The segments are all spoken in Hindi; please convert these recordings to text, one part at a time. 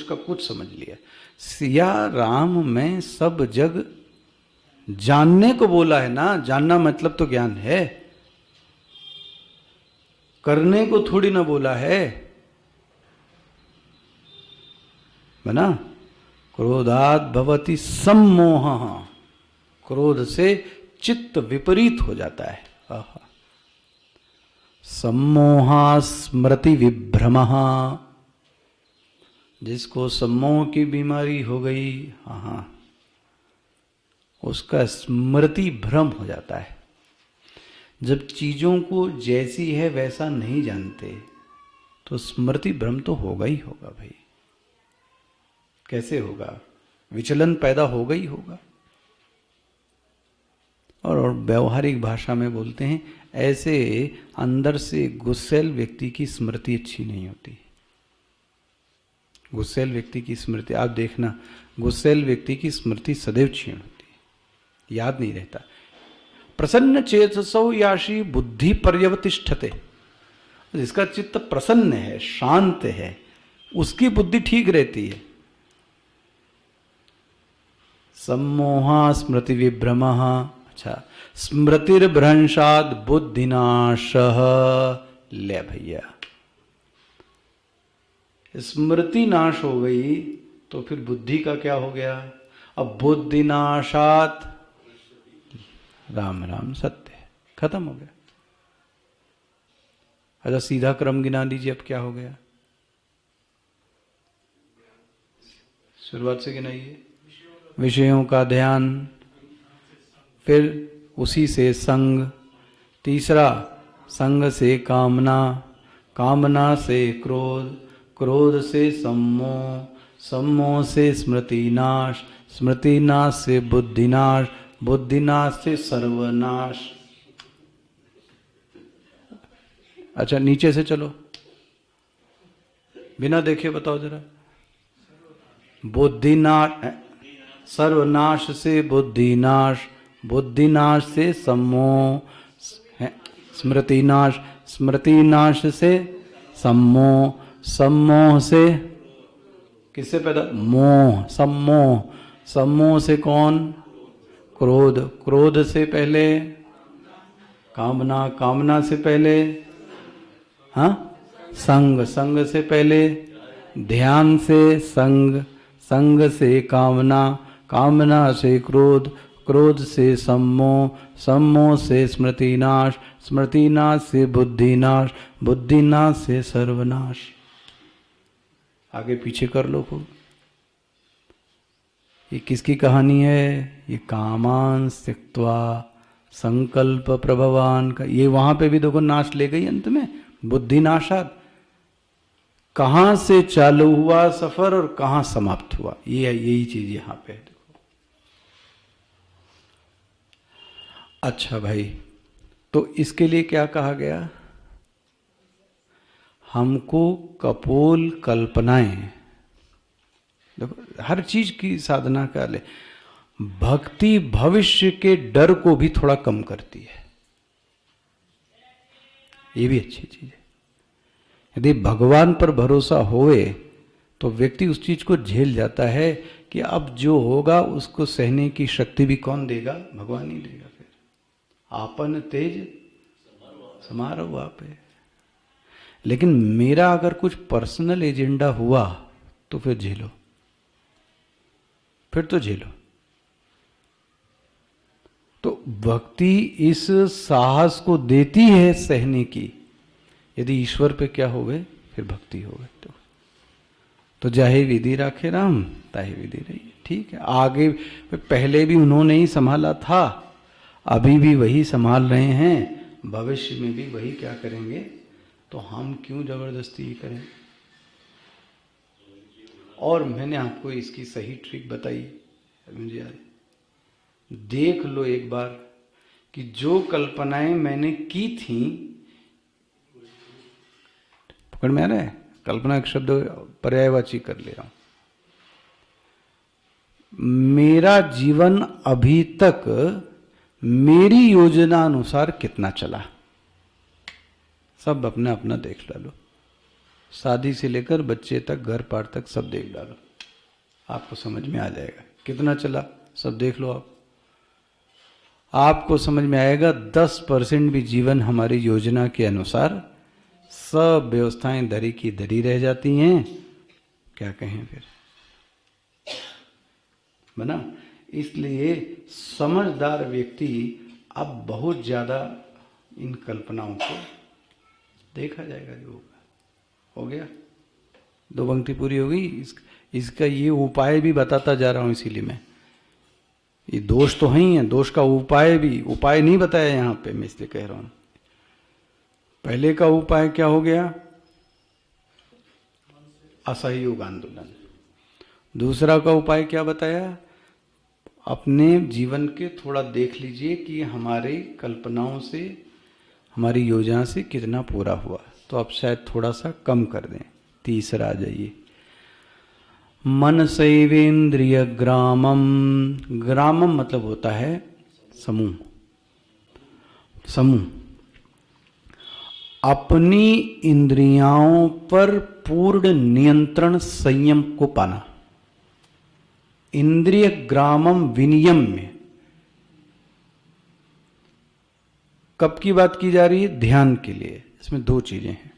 उसका कुछ समझ लिया। सिया राम में सब जग जानने को बोला है ना, जानना मतलब तो ज्ञान है, करने को थोड़ी ना बोला है ना। क्रोधात भवति सम्मोहः, क्रोध से चित्त विपरीत हो जाता है। सम्मोहा स्मृति विभ्रमः, जिसको सम्मोह की बीमारी हो गई, हाँ, उसका स्मृति भ्रम हो जाता है। जब चीजों को जैसी है वैसा नहीं जानते तो स्मृति भ्रम तो होगा ही होगा भाई। कैसे होगा? विचलन पैदा होगा ही होगा। और व्यवहारिक भाषा में बोलते हैं, ऐसे अंदर से गुस्सैल व्यक्ति की स्मृति अच्छी नहीं होती। गुस्सैल व्यक्ति की स्मृति, आप देखना, गुस्सैल व्यक्ति की स्मृति सदैव क्षीण होती है, याद नहीं रहता। प्रसन्न चेतसो याशी बुद्धि पर्यवतिष्ठते, जिसका चित्त प्रसन्न है, शांत है, उसकी बुद्धि ठीक रहती है। सम्मोहा स्मृति विभ्रमः, अच्छा, स्मृतिर्भ्रंशाद बुद्धिनाशः। ले भैया, स्मृति नाश हो गई तो फिर बुद्धि का क्या हो गया? अब बुद्धिनाशात राम राम सत्य है, खत्म हो गया। अच्छा, सीधा क्रम गिना दीजिए, अब क्या हो गया? शुरुआत से गिनाइए। विषयों का ध्यान, फिर उसी से संग, तीसरा संग से कामना, कामना से क्रोध, क्रोध से सम्मोह, सम्मोह से स्मृतिनाश, स्मृतिनाश से बुद्धिनाश, बुद्धिनाश से सर्वनाश। अच्छा, नीचे से चलो, बिना देखे बताओ जरा। बुद्धिनाश, सर्वनाश से बुद्धिनाश, बुद्धिनाश से सम्मोह, स्मृतिनाश, स्मृतिनाश से सम्मोह, सम्मोह से किससे पैदा? मोह, सम्मोह, सम्मोह से कौन? क्रोध, क्रोध से पहले कामना, कामना से पहले हाँ संग, संग से पहले ध्यान से संग, संग से कामना, कामना से क्रोध, क्रोध से सम्मोह, सम्मोह से स्मृतिनाश, स्मृतिनाश से बुद्धिनाश, बुद्धिनाश से सर्वनाश। आगे पीछे कर लो खूब। ये किसकी कहानी है? ये कामान त्यक्त्वा संकल्प प्रभवान का। ये वहां पे भी देखो नाश ले गई अंत में, बुद्धिनाशात। कहां से चालू हुआ सफर और कहां समाप्त हुआ, ये यही चीज यहां पे है। देखो, अच्छा भाई, तो इसके लिए क्या कहा गया? हमको कपोल कल्पनाएं, देखो हर चीज की साधना का ले, भक्ति भविष्य के डर को भी थोड़ा कम करती है, ये भी अच्छी चीज है। यदि भगवान पर भरोसा होए तो व्यक्ति उस चीज को झेल जाता है कि अब जो होगा उसको सहने की शक्ति भी कौन देगा? भगवान ही देगा। फिर आपन तेज समारोह आपे। लेकिन मेरा अगर कुछ पर्सनल एजेंडा हुआ तो फिर झेलो, फिर तो झेलो। तो भक्ति इस साहस को देती है सहने की। यदि ईश्वर पे क्या होवे, फिर भक्ति होवे। तो जाहे विधि राखे राम, ताहे विधि रही। ठीक है, आगे पहले भी उन्होंने ही संभाला था, अभी भी वही संभाल रहे हैं, भविष्य में भी वही क्या करेंगे। तो हम क्यों जबरदस्ती करें? और मैंने आपको इसकी सही ट्रिक बताई, मुझे देख लो एक बार कि जो कल्पनाएं मैंने की थी, पकड़ में आ रहा है? कल्पना एक शब्द पर्यायवाची कर ले रहा हूं। मेरा जीवन अभी तक मेरी योजना अनुसार कितना चला, सब अपना अपना देख लो। शादी से लेकर बच्चे तक, घर पार तक सब देख डालो, आपको समझ में आ जाएगा। कितना चला सब देख लो आप, आपको समझ में आएगा। 10% भी जीवन हमारी योजना के अनुसार सब व्यवस्थाएं दरी की दरी रह जाती हैं, क्या कहें फिर, बना। इसलिए समझदार व्यक्ति अब बहुत ज्यादा इन कल्पनाओं को देखा जाएगा, जो होगा हो गया। 2 पंक्ति पूरी हो गई। इसका ये उपाय भी बताता जा रहा हूं, इसीलिए मैं, ये दोष तो है ही है, दोष का उपाय भी, उपाय नहीं बताया यहां पे, मैं इसलिए कह रहा हूं। पहले का उपाय क्या हो गया, असहयोग आंदोलन। दूसरा का उपाय क्या बताया, अपने जीवन के थोड़ा देख लीजिए कि हमारी कल्पनाओं से, हमारी योजना से कितना पूरा हुआ, तो अब शायद थोड़ा सा कम कर दें। तीसरा आ जाइए, मन सैवेंद्रिय ग्रामम। ग्रामम मतलब होता है समूह, समूह। अपनी इंद्रियों पर पूर्ण नियंत्रण, संयम को पाना। इंद्रिय ग्रामम विनियम में कब की बात की जा रही है, ध्यान के लिए। इसमें 2 चीजें हैं,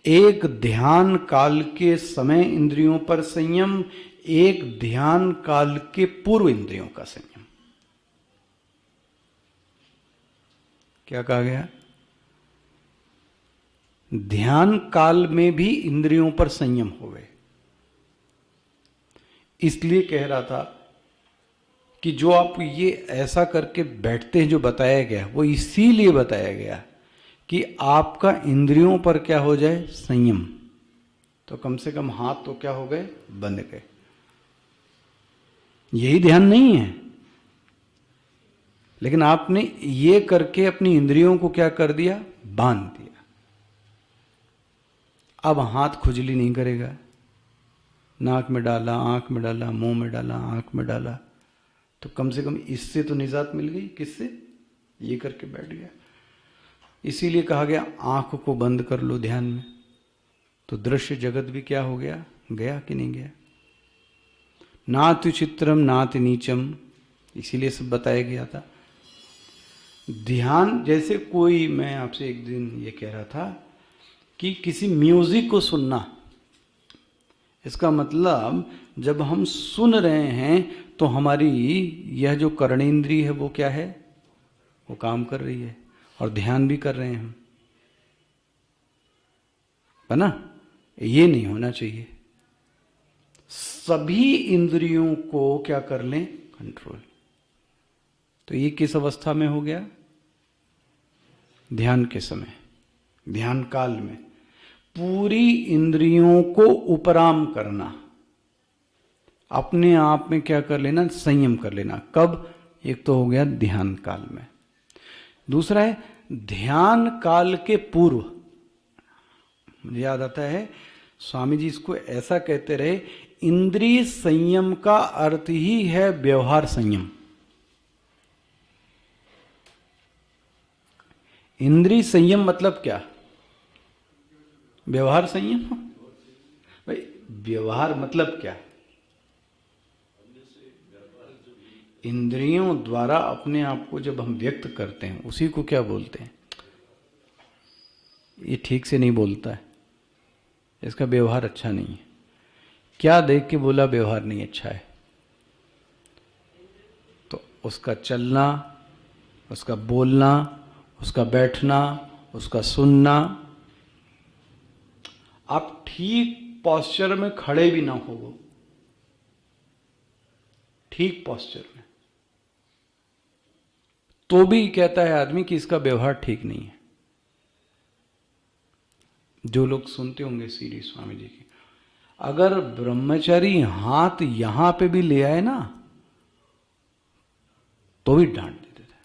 एक ध्यान काल के समय इंद्रियों पर संयम, एक ध्यान काल के पूर्व इंद्रियों का संयम। क्या कहा गया, ध्यान काल में भी इंद्रियों पर संयम हो गए। इसलिए कह रहा था कि जो आप ये ऐसा करके बैठते हैं, जो बताया गया वो इसीलिए बताया गया कि आपका इंद्रियों पर क्या हो जाए, संयम। तो कम से कम हाथ तो क्या हो गए, बंद गए। यही ध्यान नहीं है, लेकिन आपने ये करके अपनी इंद्रियों को क्या कर दिया, बांध दिया। अब हाथ खुजली नहीं करेगा, नाक में डाला, आंख में डाला, मुंह में डाला, आंख में डाला, तो कम से कम इससे तो निजात मिल गई। किससे, ये करके बैठ गया। इसीलिए कहा गया आंख को बंद कर लो ध्यान में, तो दृश्य जगत भी क्या हो गया, गया कि नहीं गया। नाति चित्रम नाति नीचम, इसीलिए सब बताया गया था। ध्यान जैसे कोई, मैं आपसे एक दिन ये कह रहा था कि किसी म्यूजिक को सुनना, इसका मतलब जब हम सुन रहे हैं तो हमारी यह जो कर्णेंद्रिय है वो क्या है, वो काम कर रही है और ध्यान भी कर रहे हैं हम, है ना। ये नहीं होना चाहिए। सभी इंद्रियों को क्या कर लें, कंट्रोल। तो ये किस अवस्था में हो गया, ध्यान के समय, ध्यान काल में पूरी इंद्रियों को उपराम करना, अपने आप में क्या कर लेना, संयम कर लेना। कब, एक तो हो गया ध्यान काल में, दूसरा है ध्यान काल के पूर्व। मुझे याद आता है स्वामी जी इसको ऐसा कहते रहे, इंद्रिय संयम का अर्थ ही है व्यवहार संयम। इंद्रिय संयम मतलब क्या, व्यवहार संयम। भाई व्यवहार मतलब क्या, इंद्रियों द्वारा अपने आप को जब हम व्यक्त करते हैं उसी को क्या बोलते हैं, ये ठीक से नहीं बोलता है, इसका व्यवहार अच्छा नहीं है। क्या देख के बोला व्यवहार नहीं अच्छा है, तो उसका चलना, उसका बोलना, उसका बैठना, उसका सुनना। आप ठीक पॉस्चर में खड़े भी ना हो, ठीक पॉस्चर में, तो भी कहता है आदमी कि इसका व्यवहार ठीक नहीं है। जो लोग सुनते होंगे सीडी स्वामी जी की, अगर ब्रह्मचारी हाथ यहां पे भी ले आए ना तो भी डांट देते थे।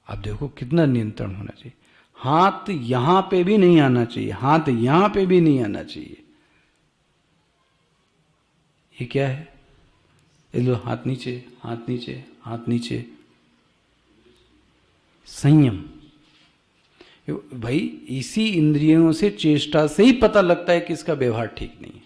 आप देखो कितना नियंत्रण होना चाहिए। हाथ यहां पे भी नहीं आना चाहिए, हाथ यहां पे भी नहीं आना चाहिए। ये क्या है, ये लो हाथ नीचे, हाथ नीचे, हाथ नीचे, संयम। भाई इसी इंद्रियों से, चेष्टा से ही पता लगता है कि इसका व्यवहार ठीक नहीं है।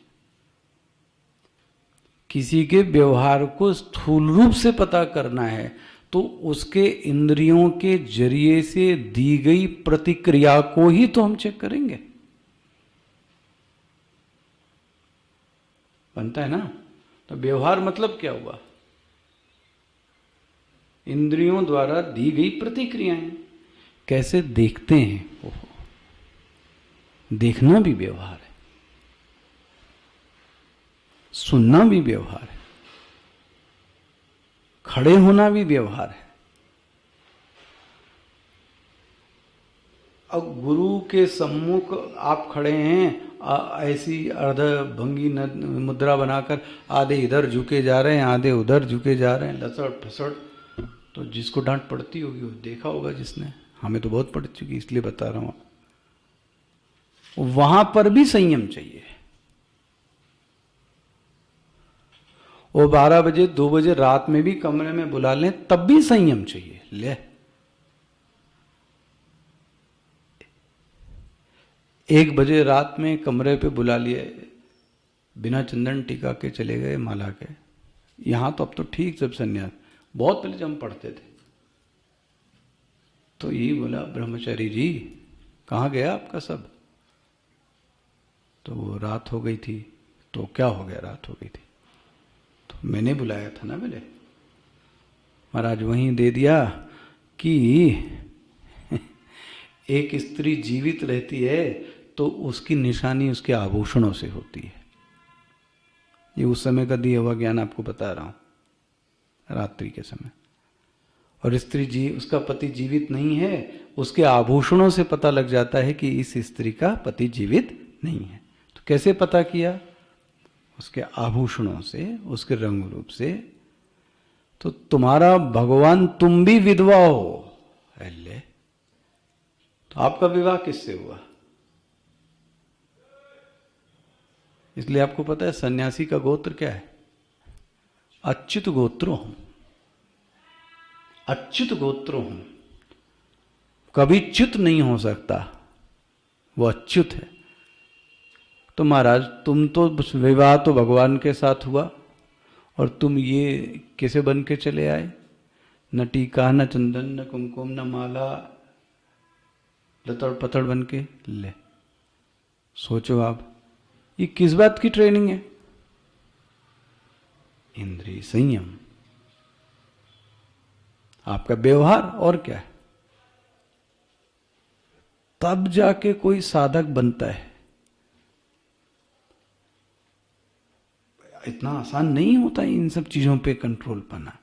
किसी के व्यवहार को स्थूल रूप से पता करना है तो उसके इंद्रियों के जरिए से दी गई प्रतिक्रिया को ही तो हम चेक करेंगे। बनता है ना? तो व्यवहार मतलब क्या हुआ? इंद्रियों द्वारा दी गई प्रतिक्रियाएं। कैसे देखते हैं? ओहो, देखना भी व्यवहार है, सुनना भी व्यवहार है, खड़े होना भी व्यवहार है। अब गुरु के सम्मुख आप खड़े हैं, ऐसी अर्धभंगी मुद्रा बनाकर आधे इधर झुके जा रहे हैं, आधे उधर झुके जा रहे हैं, लसड़ फसड़, तो जिसको डांट पड़ती होगी वो देखा होगा जिसने। हमें तो बहुत पड़ चुकी, इसलिए बता रहा हूं। वहां पर भी संयम चाहिए। वो 12 बजे 2 बजे रात में भी कमरे में बुला लें तब भी संयम चाहिए। ले 1 बजे रात में कमरे पे बुला लिए, बिना चंदन टीका के चले गए, माला के। यहां तो अब तो ठीक, जब संन्यास, बहुत पहले जब हम पढ़ते थे तो यही बोला, ब्रह्मचारी जी कहाँ गया आपका सब? तो वो रात हो गई थी। तो क्या हो गया? रात हो गई थी तो मैंने बुलाया था ना पहले। महाराज वहीं दे दिया कि एक स्त्री जीवित रहती है तो उसकी निशानी उसके आभूषणों से होती है। ये उस समय का दिया हुआ ज्ञान आपको बता रहा हूं, रात्रि के समय। और स्त्री उसका पति जीवित नहीं है, उसके आभूषणों से पता लग जाता है कि इस स्त्री का पति जीवित नहीं है। तो कैसे पता किया? उसके आभूषणों से, उसके रंग रूप से। तो तुम्हारा भगवान, तुम भी विधवा हो, अल्ले, तो आपका विवाह किससे हुआ? इसलिए आपको पता है सन्यासी का गोत्र क्या है? अच्युत गोत्रो हूं, अच्युत गोत्रो हूं। कभी च्युत नहीं हो सकता, वो अच्युत है। तो महाराज तुम तो विवाह तो भगवान के साथ हुआ और तुम ये कैसे बन के चले आए? न टीका, न चंदन, न कुमकुम, न माला, लतड़ पतड़ बन के। ले सोचो आप, ये किस बात की ट्रेनिंग है? इंद्रिय संयम, आपका व्यवहार, और क्या है? तब जाके कोई साधक बनता है। इतना आसान नहीं होता इन सब चीजों पे कंट्रोल पाना।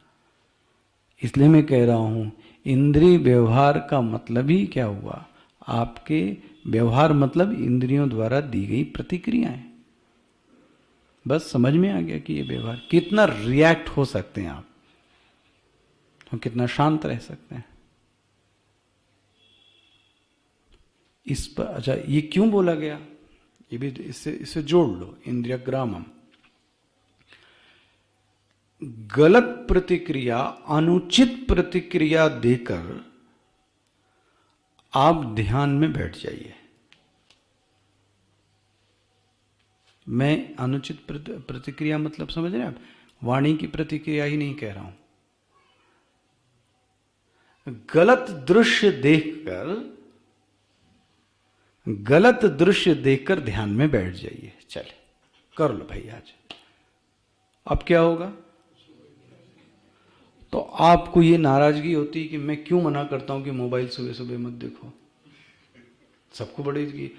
इसलिए मैं कह रहा हूं, इंद्रिय व्यवहार का मतलब ही क्या हुआ? आपके व्यवहार मतलब इंद्रियों द्वारा दी गई प्रतिक्रियाएं। बस समझ में आ गया कि ये व्यवहार, कितना रिएक्ट हो सकते हैं आप और कितना शांत रह सकते हैं इस पर। अच्छा, ये क्यों बोला गया? ये भी इससे जोड़ लो, इंद्रिय ग्रामम। गलत प्रतिक्रिया, अनुचित प्रतिक्रिया देकर आप ध्यान में बैठ जाइए। मैं अनुचित प्रतिक्रिया मतलब समझ रहे हैं आप? वाणी की प्रतिक्रिया ही नहीं कह रहा हूं। गलत दृश्य देखकर ध्यान में बैठ जाइए। चले कर लो भाई आज। अब क्या होगा? तो आपको ये नाराजगी होती है कि मैं क्यों मना करता हूं कि मोबाइल सुबह सुबह मत देखो। सबको बड़ी,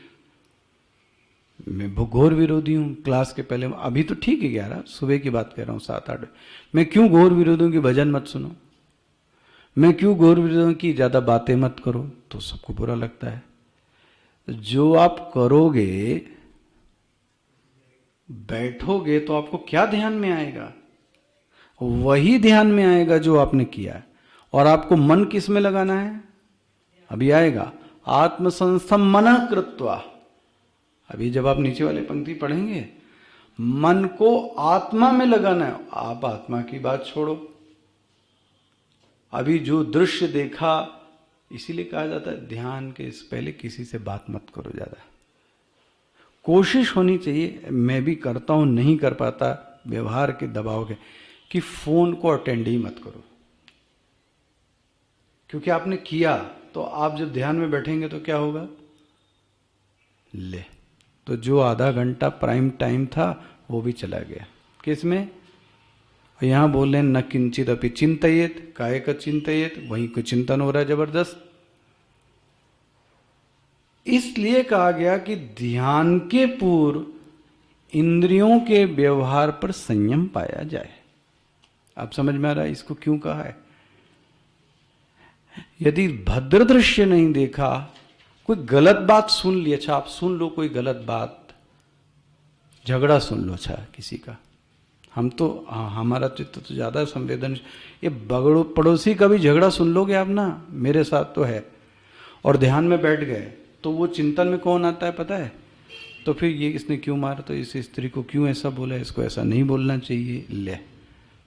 मैं घोर विरोधी हूं। क्लास के पहले, अभी तो ठीक है 11 सुबह की बात कर रहा हूं, 7-8। मैं क्यों घोर विरोधी हूं कि भजन मत सुनो? मैं क्यों घोर विरोधी हूं कि ज्यादा बातें मत करो? तो सबको बुरा लगता है। जो आप करोगे, बैठोगे, तो आपको क्या ध्यान में आएगा? वही ध्यान में आएगा जो आपने किया है। और आपको मन किस में लगाना है? अभी आएगा, आत्मसंस्थम मनः कृत्वा। अभी जब आप नीचे वाले पंक्ति पढ़ेंगे, मन को आत्मा में लगाना है। आप आत्मा की बात छोड़ो, अभी जो दृश्य देखा इसीलिए कहा जाता है ध्यान के इस पहले किसी से बात मत करो ज़्यादा। कोशिश होनी चाहिए, मैं भी करता हूँ, नहीं कर पाता व्यवहार के दबाव के, कि फोन को अटेंड ही मत करो। क्योंकि आपने किया तो आप जब ध्यान में बैठेंगे तो क्या होगा, ले तो जो आधा घंटा प्राइम टाइम था वो भी चला गया। किसमें? यहां बोल रहे न किंचित अपि चिंतयेत, काय का चिंतयेत, वहीं को चिंतन हो रहा है जबरदस्त। इसलिए कहा गया कि ध्यान के पूर्व इंद्रियों के व्यवहार पर संयम पाया जाए। आप समझ में आ रहा है इसको क्यों कहा है? यदि भद्र दृश्य नहीं देखा, कोई गलत बात सुन ली, अच्छा आप सुन लो कोई गलत बात, झगड़ा सुन लो अच्छा किसी का, हम तो हमारा चित्त तो ज्यादा संवेदनशील, ये बगड़ो पड़ोसी का भी झगड़ा सुन लोगे आप ना, मेरे साथ तो है, और ध्यान में बैठ गए तो वो चिंतन में कौन आता है पता है? तो फिर ये इसने क्यों मारा, तो इस स्त्री को क्यों ऐसा बोला, इसको ऐसा नहीं बोलना चाहिए। ले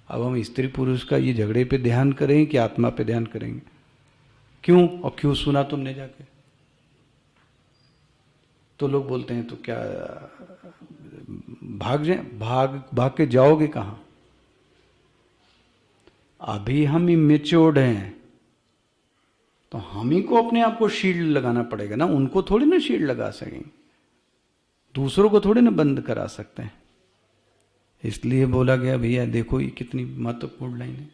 अब हम स्त्री पुरुष का ये झगड़े पे ध्यान करेंगे कि आत्मा पे ध्यान करेंगे? क्यों? और क्यों सुना तुमने जाके? तो लोग बोलते हैं तो क्या भाग जाए, भाग के जाओगे कहां? अभी हम इमेच्योर्ड हैं तो हम ही को अपने आप को शील्ड लगाना पड़ेगा ना, उनको थोड़ी ना शील्ड लगा सकेंगे, दूसरों को थोड़ी ना बंद करा सकते हैं। इसलिए बोला गया भैया देखो ये कितनी महत्वपूर्ण लाइन है,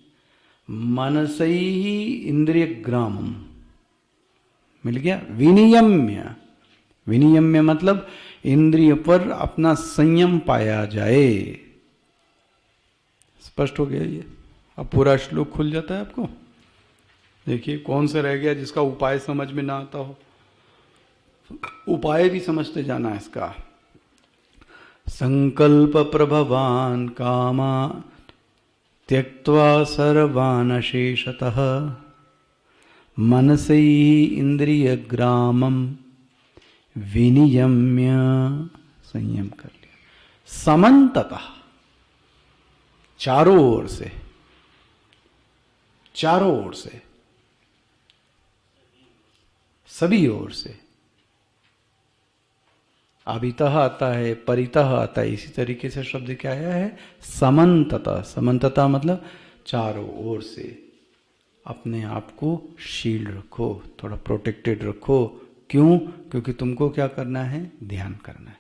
मनसई ही इंद्रिय ग्रामम, मिल गया। विनियम्य, विनियम्य मतलब इंद्रिय पर अपना संयम पाया जाए। स्पष्ट हो गया ये? अब पूरा श्लोक खुल जाता है आपको। देखिए कौन सा रह गया जिसका उपाय समझ में ना आता हो, उपाय भी समझते जाना है इसका। संकल्प प्रभवान कामा त्यक्त्वा सर्वान् अशेषतः मनसै इंद्रिय ग्रामम विनियम्य, संयम कर लिया। समन्ततः, चारों ओर से, चारों ओर से, सभी ओर से। अभितः आता है, परितः आता है, इसी तरीके से शब्द क्या आया है? समन्ततः। समन्ततः मतलब चारों ओर से अपने आप को शील्ड रखो, थोड़ा प्रोटेक्टेड रखो। क्यों? क्योंकि तुमको क्या करना है? ध्यान करना है।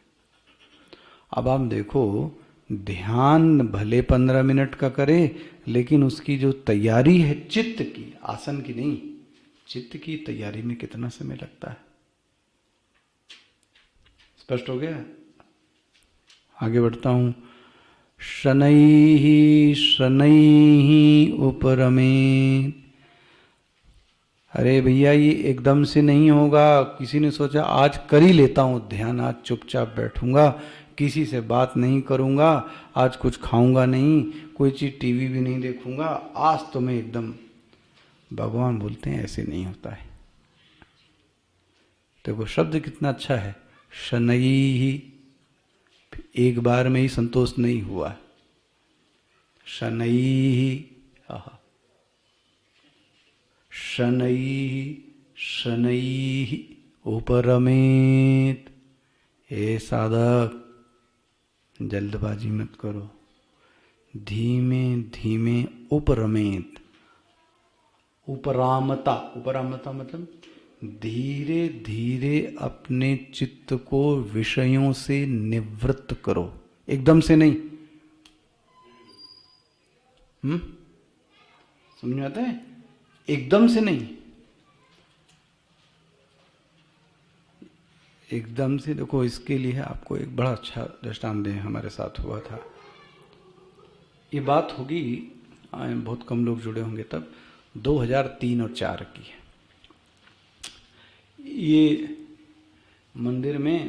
अब आप देखो, ध्यान भले 15 मिनट का करे, लेकिन उसकी जो तैयारी है चित्त की, आसन की नहीं, चित्त की तैयारी में कितना समय लगता है। स्पष्ट हो गया? आगे बढ़ता हूं। शनैः शनैः उपरमेत्। अरे भैया ये एकदम से नहीं होगा। किसी ने सोचा आज कर ही लेता हूं ध्यान, आज चुपचाप बैठूंगा, किसी से बात नहीं करूंगा, आज कुछ खाऊंगा नहीं, कोई चीज टीवी भी नहीं देखूंगा, आज तो मैं एकदम। भगवान बोलते हैं ऐसे नहीं होता है। देखो शब्द कितना अच्छा है, शनैः। एक बार में ही संतोष नहीं हुआ, शनैः, शनैः शनैः उपरमेत्। हे साधक जल्दबाजी मत करो, धीमे धीमे उपरमेत। उपरामता, उपरामता मतलब धीरे धीरे अपने चित्त को विषयों से निवृत्त करो, एकदम से नहीं। समझ में आता है? एकदम से नहीं, एकदम से। देखो इसके लिए आपको एक बड़ा अच्छा दृष्टांत दें, हमारे साथ हुआ था। ये बात होगी, बहुत कम लोग जुड़े होंगे तब, 2003 और 4 की है। ये मंदिर में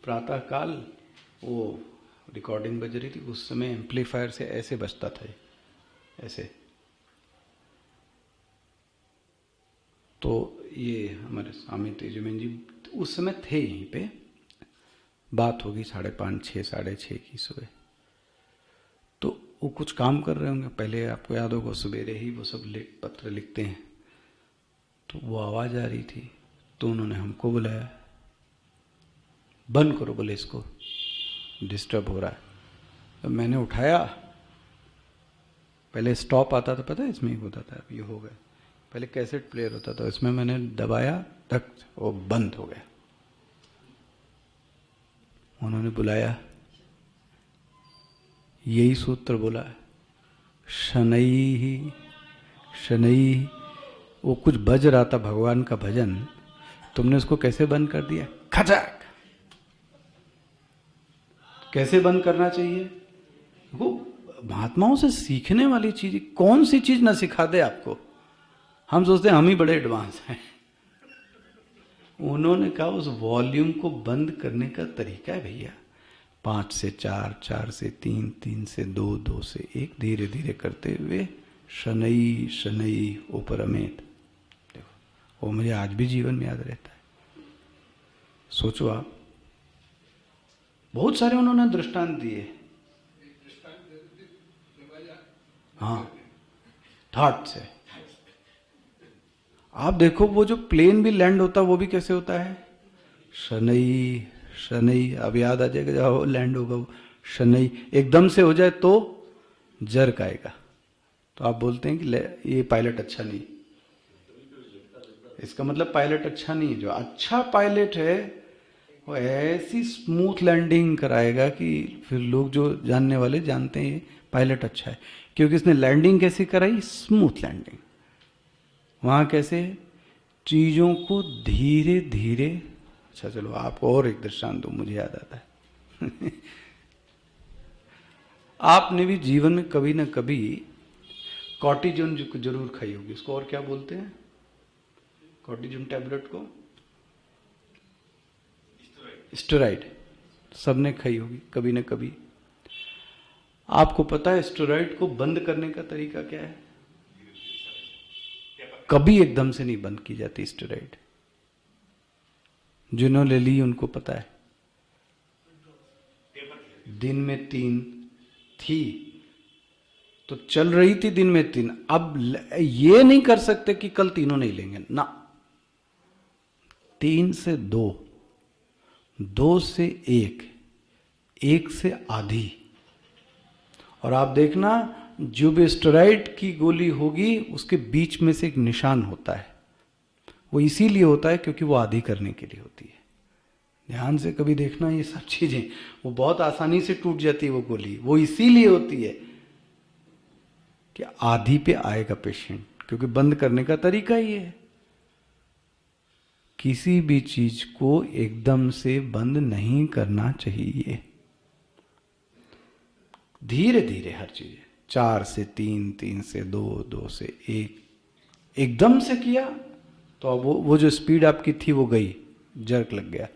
प्रातःकाल वो रिकॉर्डिंग बज रही थी। उस समय एम्पलीफायर से ऐसे बजता था, ऐसे। तो ये हमारे स्वामी तेजमेन जी उस समय थे यहीं पे। बात होगी 5:30, 6, 6:30 की सुबह। तो वो कुछ काम कर रहे होंगे। पहले आपको याद होगा सवेरे ही वो सब पत्र लिखते हैं, तो वो आवाज आ रही थी, तो उन्होंने हमको बुलाया, बंद करो बोले, इसको डिस्टर्ब हो रहा है। तो मैंने उठाया, पहले स्टॉप आता था, पता है इसमें ही होता था, अब ये हो गया। पहले कैसेट प्लेयर होता था, इसमें मैंने दबाया, तक वो बंद हो गया। उन्होंने बुलाया, यही सूत्र बोला, शनई ही शनई। वो कुछ बज रहा था भगवान का भजन, तुमने उसको कैसे बंद कर दिया, खचक। कैसे बंद करना चाहिए? वो महात्माओं से सीखने वाली चीज, कौन सी चीज ना सिखा दे आपको। हम सोचते हैं हम ही बड़े एडवांस हैं। उन्होंने कहा उस वॉल्यूम को बंद करने का तरीका है भैया, 5 से 4, 4 से 3, 3 से 2, 2 से 1, धीरे धीरे करते हुए शनई शनई उपरमेत। देखो वो मुझे आज भी जीवन में याद रहता है। सोचो आप, बहुत सारे उन्होंने दृष्टांत दिए। हाँ, थॉट से आप देखो, वो जो प्लेन भी लैंड होता है वो भी कैसे होता है, शनई शनई। अब याद आ जाएगा जब लैंड होगा वो शनई। एकदम से हो जाए तो जर्क आएगा, तो आप बोलते हैं कि ये पायलट अच्छा नहीं। इसका मतलब पायलट अच्छा नहीं है। जो अच्छा पायलट है वो ऐसी स्मूथ लैंडिंग कराएगा कि फिर लोग जो जानने वाले जानते हैं पायलट अच्छा है, क्योंकि इसने लैंडिंग कैसी कराई, स्मूथ लैंडिंग। वहां कैसे, चीजों को धीरे धीरे। अच्छा चलो आपको और एक दृष्टांत दो, मुझे याद आता है। आपने भी जीवन में कभी ना कभी कॉर्टिजोन जरूर खाई होगी। इसको और क्या बोलते हैं, कॉर्टिजोन टैबलेट को? स्टेरॉइड। सबने खाई होगी कभी ना कभी। आपको पता है स्टेरॉइड को बंद करने का तरीका क्या है? कभी एकदम से नहीं बंद की जाती स्टेरॉइड। जिन्होंने ली उनको पता है। दिन में 3 थी तो चल रही थी, दिन में 3। अब ये नहीं कर सकते कि कल तीनों नहीं लेंगे ना। 3 से 2, 2 से 1, 1 से आधी। और आप देखना, जो भी स्टेरॉइड की गोली होगी उसके बीच में से एक निशान होता है। वो इसीलिए होता है क्योंकि वो आधी करने के लिए होती है। ध्यान से कभी देखना ये सब चीजें, वो बहुत आसानी से टूट जाती है वो गोली। वो इसीलिए होती है कि आधी पे आएगा पेशेंट, क्योंकि बंद करने का तरीका ही है। किसी भी चीज को एकदम से बंद नहीं करना चाहिए, धीरे धीरे हर चीज। 4 से 3, 3 से 2, 2 से 1, एकदम से किया तो अब वो जो स्पीड आपकी थी वो गई, जर्क लग गया।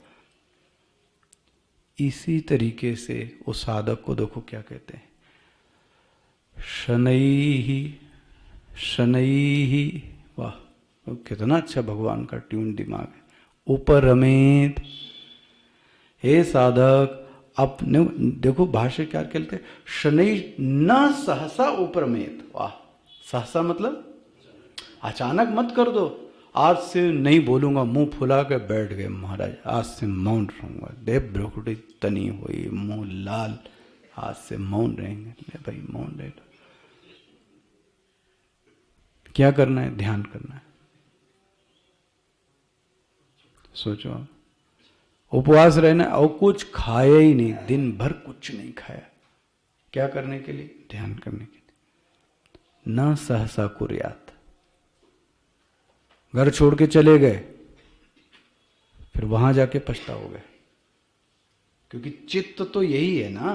इसी तरीके से उस साधक को देखो क्या कहते हैं, शनई ही। वाह, कितना अच्छा भगवान का ट्यून दिमाग है। उपरमेत, हे साधक अपने देखो भाष्यकार कहते हैं शनई न सहसा उपरमेत। वाह, सहसा मतलब अचानक मत कर दो। आज से नहीं बोलूंगा, मुंह फुला के बैठ गए महाराज, आज से मौन रहूंगा। देव ब्रकुटी तनी हुई, मुंह लाल, आज से मौन रहेंगे। ले भाई मौन रह लो। क्या करना है, ध्यान करना है। सोचो, उपवास रहना और कुछ खाया ही नहीं, दिन भर कुछ नहीं खाया। क्या करने के लिए, ध्यान करने के लिए। न सहसा कुर्यात, घर छोड़ के चले गए, फिर वहां जाके पछताओगे, क्योंकि चित्त तो यही है ना।